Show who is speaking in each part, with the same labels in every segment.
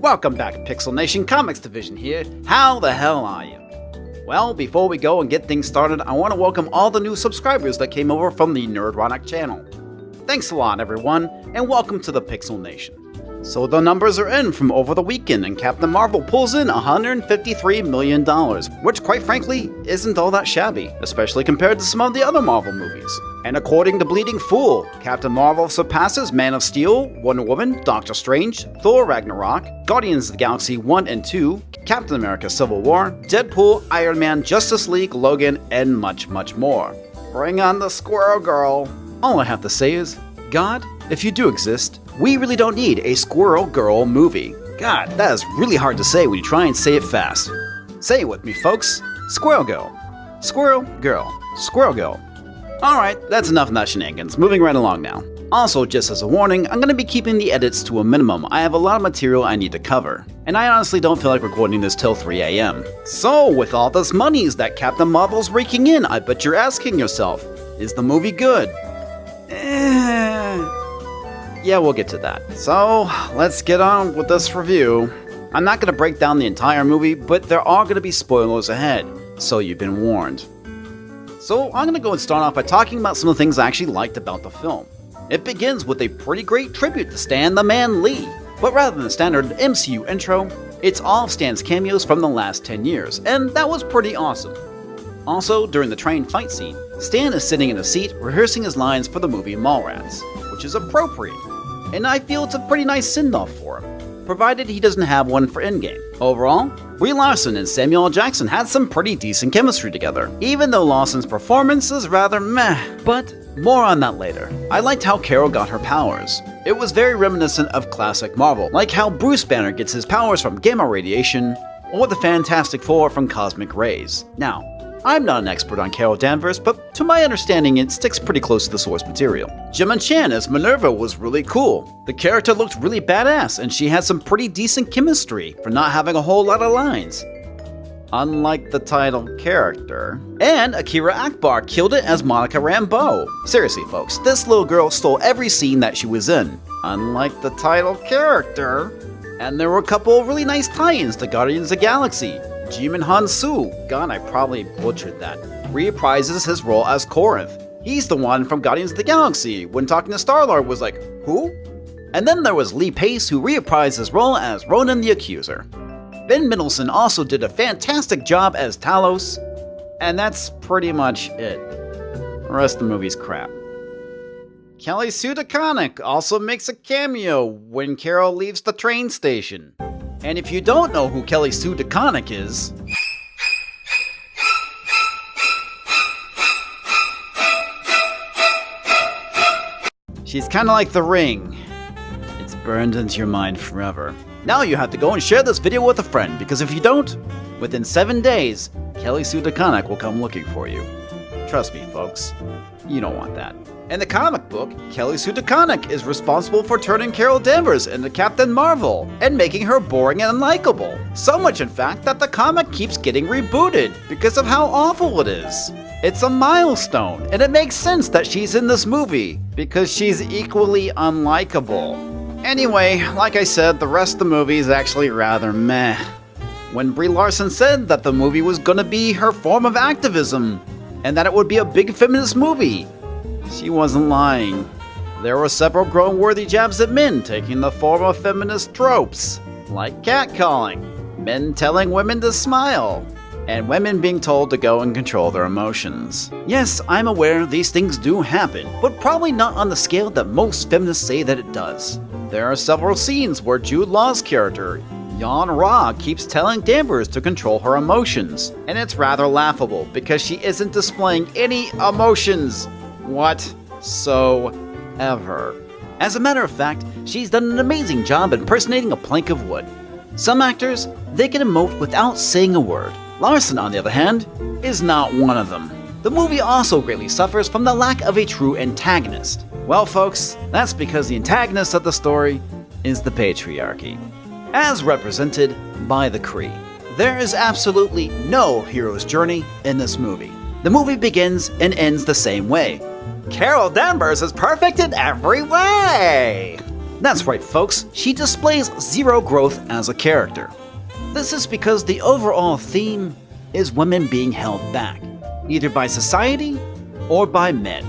Speaker 1: Welcome back, Pixel Nation Comics Division here. How the hell are you? Well, before we go and get things started, I want to welcome all the new subscribers that came over from the Nerdronic channel. Thanks a lot, everyone, and welcome to the Pixel Nation. So the numbers are in from over the weekend, and Captain Marvel pulls in $153 million, which quite frankly isn't all that shabby, especially compared to some of the other Marvel movies. And according to Bleeding Fool, Captain Marvel surpasses Man of Steel, Wonder Woman, Doctor Strange, Thor Ragnarok, Guardians of the Galaxy 1 and 2, Captain America Civil War, Deadpool, Iron Man, Justice League, Logan, and much, much more. Bring on the Squirrel Girl. All I have to say is, God, if you do exist, we really don't need a Squirrel Girl movie. God, that is really hard to say when you try and say it fast. Say it with me, folks. Squirrel Girl. Squirrel Girl. Squirrel Girl. Alright, that's enough of that shenanigans. Moving right along now. Also, just as a warning, I'm going to be keeping the edits to a minimum. I have a lot of material I need to cover. And I honestly don't feel like recording this till 3 AM. So, with all this monies that Captain Marvel's raking in, I bet you're asking yourself, is the movie good? Yeah, we'll get to that. So, let's get on with this review. I'm not going to break down the entire movie, but there are going to be spoilers ahead, so you've been warned. So, I'm going to go and start off by talking about some of the things I actually liked about the film. It begins with a pretty great tribute to Stan the Man Lee, but rather than the standard MCU intro, it's all of Stan's cameos from the last 10 years, and that was pretty awesome. Also, during the train fight scene, Stan is sitting in a seat rehearsing his lines for the movie Mallrats, which is appropriate, and I feel it's a pretty nice send-off for him, provided he doesn't have one for Endgame. Overall, Brie Larson and Samuel L. Jackson had some pretty decent chemistry together, even though Larson's performance is rather meh, but more on that later. I liked how Carol got her powers. It was very reminiscent of classic Marvel, like how Bruce Banner gets his powers from gamma radiation, or the Fantastic Four from cosmic rays. Now, I'm not an expert on Carol Danvers, but to my understanding it sticks pretty close to the source material. Gemma Chan as Minerva was really cool. The character looked really badass, and she had some pretty decent chemistry for not having a whole lot of lines. Unlike the title character. And Akira Akbar killed it as Monica Rambeau. Seriously folks, this little girl stole every scene that she was in. Unlike the title character. And there were a couple of really nice tie-ins to Guardians of the Galaxy. Jimin Hansu, God I probably butchered that, reprises his role as Corinth. He's the one from Guardians of the Galaxy, when talking to Star-Lord was like, who? And then there was Lee Pace, who reprised his role as Ronan the Accuser. Ben Mendelsohn also did a fantastic job as Talos, and that's pretty much it. The rest of the movie's crap. Kelly Sue DeConnick also makes a cameo when Carol leaves the train station. And if you don't know who Kelly Sue DeConnick is, she's kinda like The Ring. It's burned into your mind forever. Now you have to go and share this video with a friend, because if you don't, within 7 days, Kelly Sue DeConnick will come looking for you. Trust me, folks, you don't want that. In the comic book, Kelly Sue DeConnick is responsible for turning Carol Danvers into Captain Marvel and making her boring and unlikable. So much in fact that the comic keeps getting rebooted because of how awful it is. It's a milestone, and it makes sense that she's in this movie because she's equally unlikable. Anyway, like I said, the rest of the movie is actually rather meh. When Brie Larson said that the movie was gonna be her form of activism and that it would be a big feminist movie, she wasn't lying. There were several groan-worthy jabs at men taking the form of feminist tropes, like catcalling, men telling women to smile, and women being told to go and control their emotions. Yes, I'm aware these things do happen, but probably not on the scale that most feminists say that it does. There are several scenes where Jude Law's character, Yon Ra, keeps telling Danvers to control her emotions, and it's rather laughable because she isn't displaying any emotions whatsoever. As a matter of fact, she's done an amazing job impersonating a plank of wood. Some actors, they can emote without saying a word. Larson, on the other hand, is not one of them. The movie also greatly suffers from the lack of a true antagonist. Well folks, that's because the antagonist of the story is the patriarchy, as represented by the Kree. There is absolutely no hero's journey in this movie. The movie begins and ends the same way. Carol Danvers is perfect in every way! That's right, folks, she displays zero growth as a character. This is because the overall theme is women being held back, either by society or by men.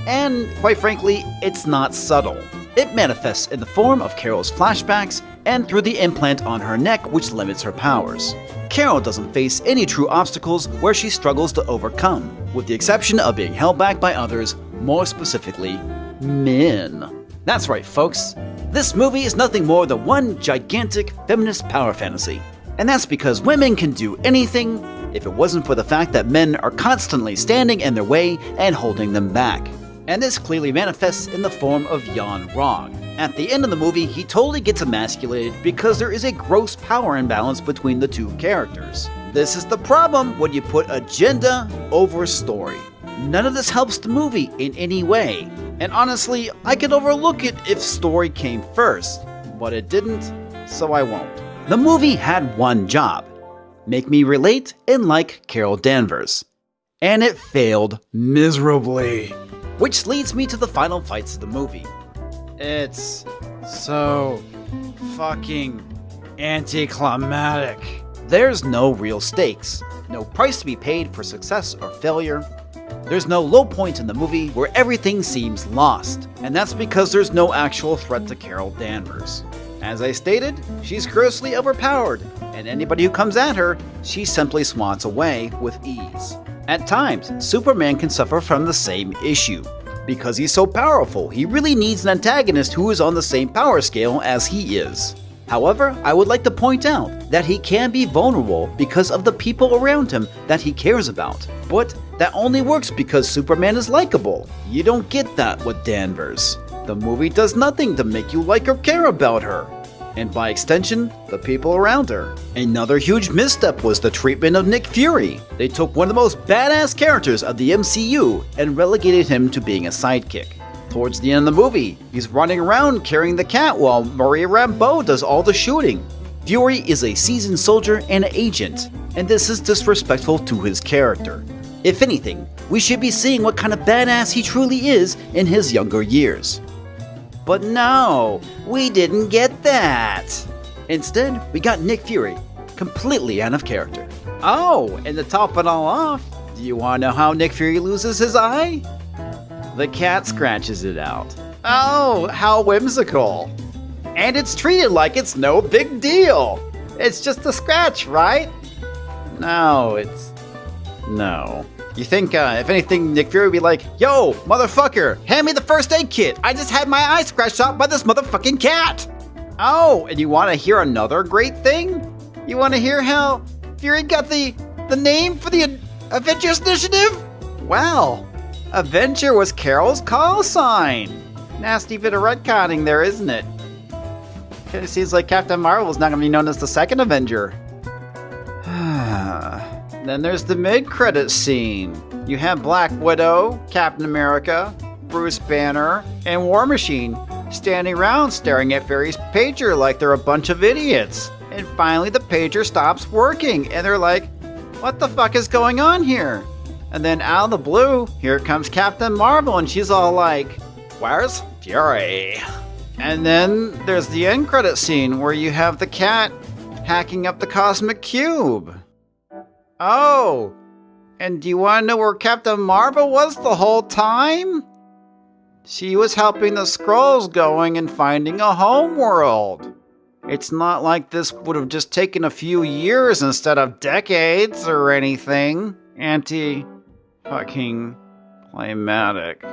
Speaker 1: And quite frankly, it's not subtle. It manifests in the form of Carol's flashbacks and through the implant on her neck, which limits her powers. Carol doesn't face any true obstacles where she struggles to overcome, with the exception of being held back by others, more specifically, men. That's right, folks. This movie is nothing more than one gigantic feminist power fantasy. And that's because women can do anything if it wasn't for the fact that men are constantly standing in their way and holding them back. And this clearly manifests in the form of Jan Rog. At the end of the movie, he totally gets emasculated because there is a gross power imbalance between the two characters. This is the problem when you put agenda over story. None of this helps the movie in any way. And honestly, I could overlook it if story came first, but it didn't, so I won't. The movie had one job: make me relate and like Carol Danvers. And it failed miserably. Which leads me to the final fights of the movie. It's so fucking anticlimactic. There's no real stakes, no price to be paid for success or failure. There's no low point in the movie where everything seems lost, and that's because there's no actual threat to Carol Danvers. As I stated, she's grossly overpowered, and anybody who comes at her, she simply swats away with ease. At times, Superman can suffer from the same issue. Because he's so powerful, he really needs an antagonist who is on the same power scale as he is. However, I would like to point out that he can be vulnerable because of the people around him that he cares about. But that only works because Superman is likable. You don't get that with Danvers. The movie does nothing to make you like or care about her, and by extension, the people around her. Another huge misstep was the treatment of Nick Fury. They took one of the most badass characters of the MCU and relegated him to being a sidekick. Towards the end of the movie, he's running around carrying the cat while Maria Rambeau does all the shooting. Fury is a seasoned soldier and agent, and this is disrespectful to his character. If anything, we should be seeing what kind of badass he truly is in his younger years. But no, we didn't get that. Instead, we got Nick Fury, completely out of character. Oh, and to top it all off, do you want to know how Nick Fury loses his eye? The cat scratches it out. Oh, how whimsical. And it's treated like it's no big deal. It's just a scratch, right? No. You think, if anything, Nick Fury would be like, "Yo, motherfucker, hand me the first aid kit. I just had my eye scratched out by this motherfucking cat." Oh, and you want to hear another great thing? You want to hear how Fury got the name for the Avengers Initiative? Well, Avenger was Carol's call sign. Nasty bit of retconning there, isn't it? It seems like Captain Marvel's not going to be known as the second Avenger. Then there's the mid-credit scene. You have Black Widow, Captain America, Bruce Banner, and War Machine standing around staring at Fury's pager like they're a bunch of idiots. And finally the pager stops working and they're like, "What the fuck is going on here?" And then out of the blue, here comes Captain Marvel and she's all like, "Where's Fury?" And then there's the end credit scene where you have the cat hacking up the cosmic cube. Oh, and do you want to know where Captain Marvel was the whole time? She was helping the Skrulls going and finding a home world. It's not like this would have just taken a few years instead of decades or anything. Anti-fucking-climatic.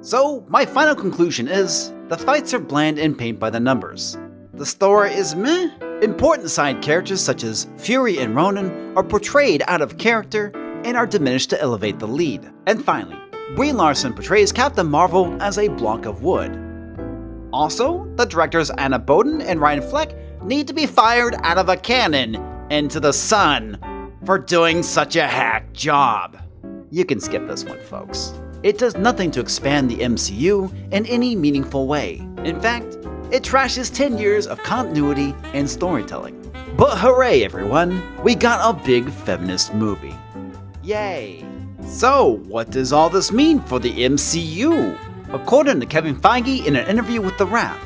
Speaker 1: So, my final conclusion is, the fights are bland and paint by the numbers. The story is meh. Important side characters such as Fury and Ronan are portrayed out of character and are diminished to elevate the lead. And finally, Brie Larson portrays Captain Marvel as a block of wood. Also, the directors Anna Boden and Ryan Fleck need to be fired out of a cannon into the sun for doing such a hack job. You can skip this one, folks. It does nothing to expand the MCU in any meaningful way. In fact, it trashes 10 years of continuity and storytelling. But hooray everyone, we got a big feminist movie. Yay! So, what does all this mean for the MCU? According to Kevin Feige in an interview with The Wrap,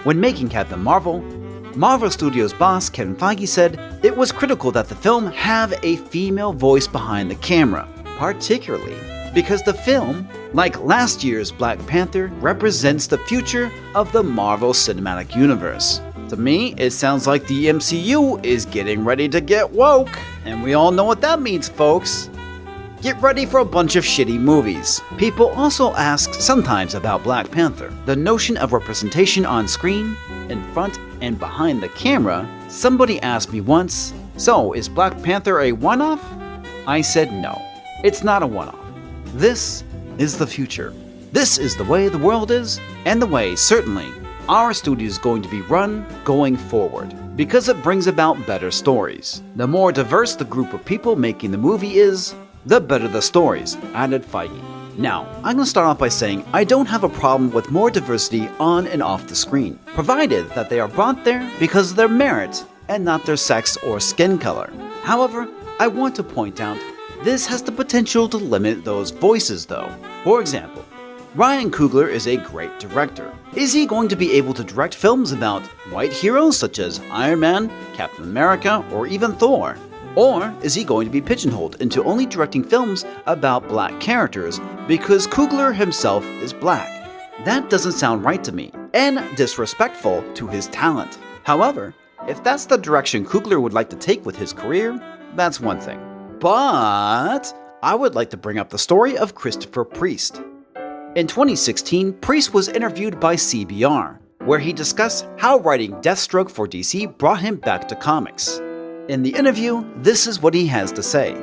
Speaker 1: When making Captain Marvel, Marvel Studios boss Kevin Feige said it was critical that the film have a female voice behind the camera, particularly because the film, like last year's Black Panther, represents the future of the Marvel Cinematic Universe. To me, it sounds like the MCU is getting ready to get woke, and we all know what that means, folks. Get ready for a bunch of shitty movies. People also ask sometimes about Black Panther. The notion of representation on screen, in front and behind the camera. Somebody asked me once, so is Black Panther a one-off? I said no, it's not a one-off. This is the future. This is the way the world is, and the way, certainly, our studio is going to be run going forward, because it brings about better stories. The more diverse the group of people making the movie is, the better the stories, added Feige. Now, I'm going to start off by saying I don't have a problem with more diversity on and off the screen, provided that they are brought there because of their merit and not their sex or skin color. However, I want to point out this has the potential to limit those voices though. For example, Ryan Coogler is a great director. Is he going to be able to direct films about white heroes such as Iron Man, Captain America, or even Thor? Or is he going to be pigeonholed into only directing films about black characters because Coogler himself is black? That doesn't sound right to me, and disrespectful to his talent. However, if that's the direction Coogler would like to take with his career, that's one thing. But I would like to bring up the story of Christopher Priest. In 2016, Priest was interviewed by CBR, where he discussed how writing Deathstroke for DC brought him back to comics. In the interview, this is what he has to say.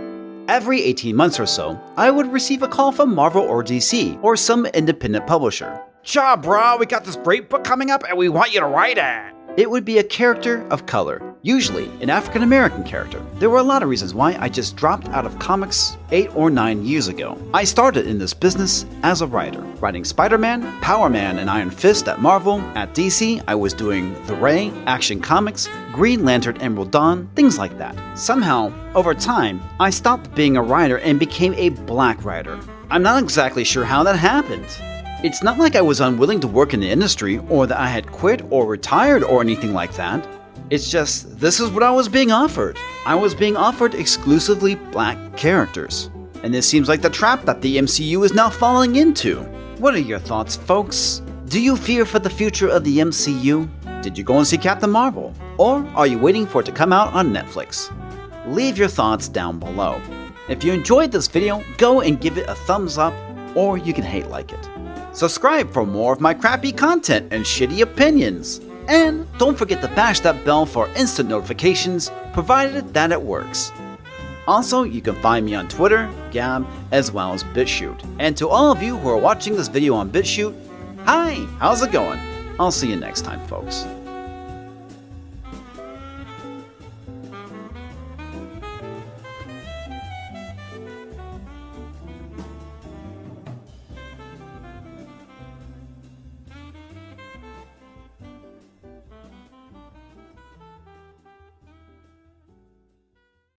Speaker 1: Every 18 months or so, I would receive a call from Marvel or DC or some independent publisher. "Cha, bro, we got this great book coming up and we want you to write it." It would be a character of color, usually an African American character. There were a lot of reasons why I just dropped out of comics 8 or 9 years ago. I started in this business as a writer, writing Spider-Man, Power Man, and Iron Fist at Marvel. At DC, I was doing The Ray, Action Comics, Green Lantern, Emerald Dawn, things like that. Somehow, over time, I stopped being a writer and became a black writer. I'm not exactly sure how that happened. It's not like I was unwilling to work in the industry or that I had quit or retired or anything like that. It's just, this is what I was being offered. I was being offered exclusively black characters. And this seems like the trap that the MCU is now falling into. What are your thoughts, folks? Do you fear for the future of the MCU? Did you go and see Captain Marvel? Or are you waiting for it to come out on Netflix? Leave your thoughts down below. If you enjoyed this video, go and give it a thumbs up, or you can hate like it. Subscribe for more of my crappy content and shitty opinions. And don't forget to bash that bell for instant notifications, provided that it works. Also, you can find me on Twitter, Gab, as well as BitChute. And to all of you who are watching this video on BitChute, hi, how's it going? I'll see you next time, folks.